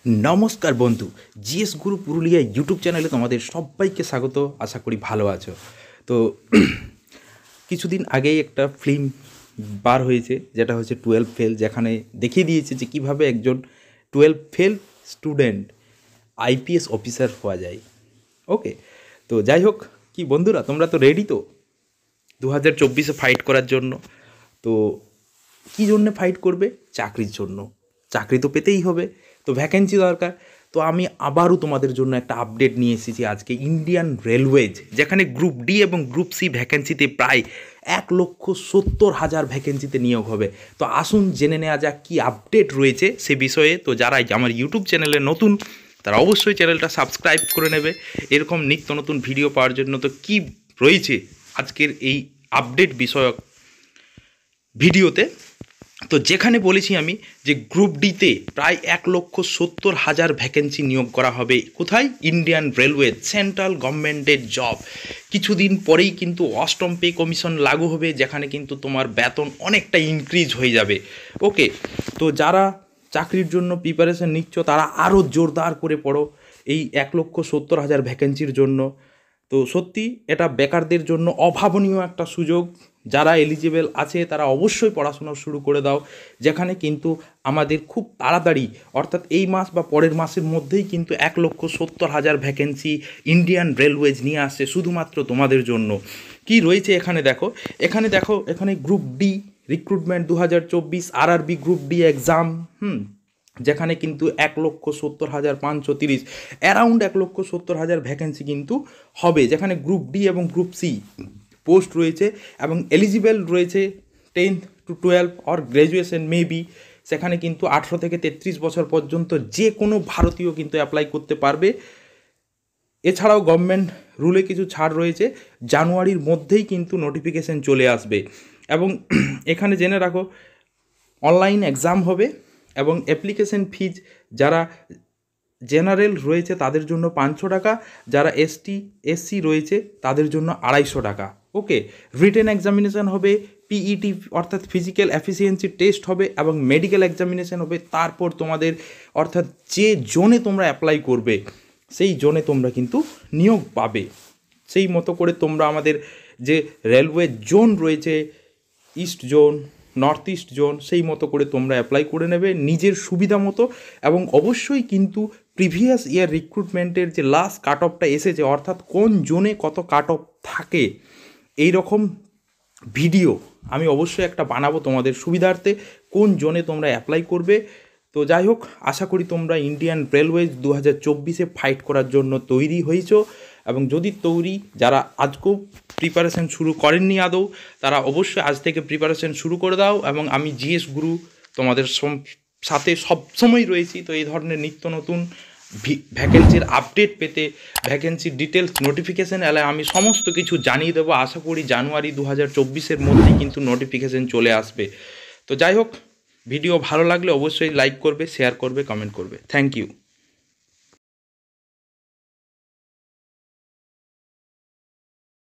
নমস্কার বন্ধু, জিএস গুরু পুরুলিয়া ইউটিউব চ্যানেলে তোমাদের সবাইকে স্বাগত। আশা করি ভালো আছো। তো কিছুদিন আগেই একটা ফিল্ম বার হয়েছে, যেটা হচ্ছে 12 ফেল, যেখানে দেখিয়ে দিয়েছে যে কীভাবে একজন 12 ফেল স্টুডেন্ট আইপিএস অফিসার হওয়া যায়। ওকে, তো যাই হোক, কি বন্ধুরা, তোমরা তো রেডি তো 2024-এ ফাইট করার জন্য? তো কী জন্য ফাইট করবে? চাকরির জন্য। চাকরি তো পেতেই হবে, তো ভ্যাকেন্সি দরকার। তো আমি আবারও তোমাদের জন্য একটা আপডেট নিয়ে এসেছি আজকে। ইন্ডিয়ান রেলওয়েজ, যেখানে গ্রুপ ডি এবং গ্রুপ সি ভ্যাকেন্সিতে প্রায় 1,70,000 ভ্যাকেন্সিতে নিয়োগ হবে। তো আসুন জেনে নেওয়া যাক কী আপডেট রয়েছে সে বিষয়ে। তো যারা আমার ইউটিউব চ্যানেলে নতুন, তারা অবশ্যই চ্যানেলটা সাবস্ক্রাইব করে নেবে এরকম নিত্য নতুন ভিডিও পাওয়ার জন্য। তো কী রয়েছে আজকের এই আপডেট বিষয়ক ভিডিওতে, তো যেখানে বলেছি আমি যে গ্রুপ ডিতে প্রায় 1,70,000 ভ্যাকেন্সি নিয়োগ করা হবে। কোথায়? ইন্ডিয়ান রেলওয়ে, সেন্ট্রাল গভর্নমেন্টের জব। কিছুদিন পরেই কিন্তু অষ্টম পে কমিশন লাগু হবে, যেখানে কিন্তু তোমার বেতন অনেকটা ইনক্রিজ হয়ে যাবে। ওকে, তো যারা চাকরির জন্য প্রিপারেশন নিচ্ছ, তারা আরও জোরদার করে পড়ো এই 1,70,000 ভ্যাকেন্সির জন্য। তো সত্যি এটা বেকারদের জন্য অভাবনীয় একটা সুযোগ। যারা এলিজিবল আছে তারা অবশ্যই পড়াশোনা শুরু করে দাও, যেখানে কিন্তু আমাদের খুব তাড়াতাড়ি, অর্থাৎ এই মাস বা পরের মাসের মধ্যেই কিন্তু 1,70,000 ভ্যাকেন্সি ইন্ডিয়ান রেলওয়েজ নিয়ে আসছে শুধুমাত্র তোমাদের জন্য। কি রয়েছে এখানে দেখো, এখানে group D recruitment 2024 RRB group D exam, যেখানে কিন্তু 1,70,530 অ্যারাউন্ড 1,70,000 ভ্যাকেন্সি কিন্তু হবে, যেখানে গ্রুপ ডি এবং গ্রুপ সি পোস্ট রয়েছে এবং এলিজিবল রয়েছে 10th to 12 or graduation maybe. সেখানে কিন্তু 18 থেকে 33 বছর পর্যন্ত যে কোনো ভারতীয় কিন্তু অ্যাপ্লাই করতে পারবে। এছাড়াও গভর্নমেন্ট রুলে কিছু ছাড় রয়েছে, জানুয়ারির মধ্যেই কিন্তু নোটিফিকেশন চলে আসবে। এবং এখানে জেনে রাখো, অনলাইন এক্সাম হবে এবং অ্যাপ্লিকেশন ফিজ যারা জেনারেল রয়েছে তাদের জন্য 500 টাকা, যারা এসটি এসসি রয়েছে তাদের জন্য 250 টাকা। ওকে, রিটেন এক্সামিনেশান হবে, পিইটি অর্থাৎ ফিজিক্যাল এফিসিয়েন্সি টেস্ট হবে এবং মেডিকেল এক্সামিনেশান হবে। তারপর তোমাদের, অর্থাৎ যে জোনে তোমরা অ্যাপ্লাই করবে সেই জোনে তোমরা কিন্তু নিয়োগ পাবে। সেই মতো করে তোমরা আমাদের যে রেলওয়ে জোন রয়েছে, east zone, north east zone, সেই মতো করে তোমরা অ্যাপ্লাই করে নেবে নিজের সুবিধা মতো। এবং অবশ্যই কিন্তু প্রিভিয়াস ইয়ার রিক্রুটমেন্টের যে লাস্ট কাট অফটা এসেছে, অর্থাৎ কোন জোনে কত কাট অফ থাকে, এই রকম ভিডিও আমি অবশ্যই একটা বানাবো তোমাদের সুবিধার্থে, কোন জোনে তোমরা অ্যাপ্লাই করবে। তো যাই হোক, আশা করি তোমরা ইন্ডিয়ান রেলওয়েজ 2024-এ ফাইট করার জন্য তৈরি হয়েছো। এবং যদি যারা আজকেও প্রিপারেশন শুরু করেননি আদৌ, তারা অবশ্যই আজ থেকে প্রিপারেশন শুরু করে দাও। এবং আমি জিএস গুরু তোমাদের সাথে সবসময় রয়েছি। তো এই ধরনের নিত্য নতুন ভ্যাকেন্সির আপডেট পেতে, ভ্যাকেন্সির ডিটেলস নোটিফিকেশান এলে আমি সমস্ত কিছু জানিয়ে দেবো। আশা করি জানুয়ারি 2024-এর মধ্যেই কিন্তু নোটিফিকেশান চলে আসবে। তো যাই হোক, ভিডিও ভালো লাগলে অবশ্যই লাইক করবে, শেয়ার করবে, কমেন্ট করবে। Thank you.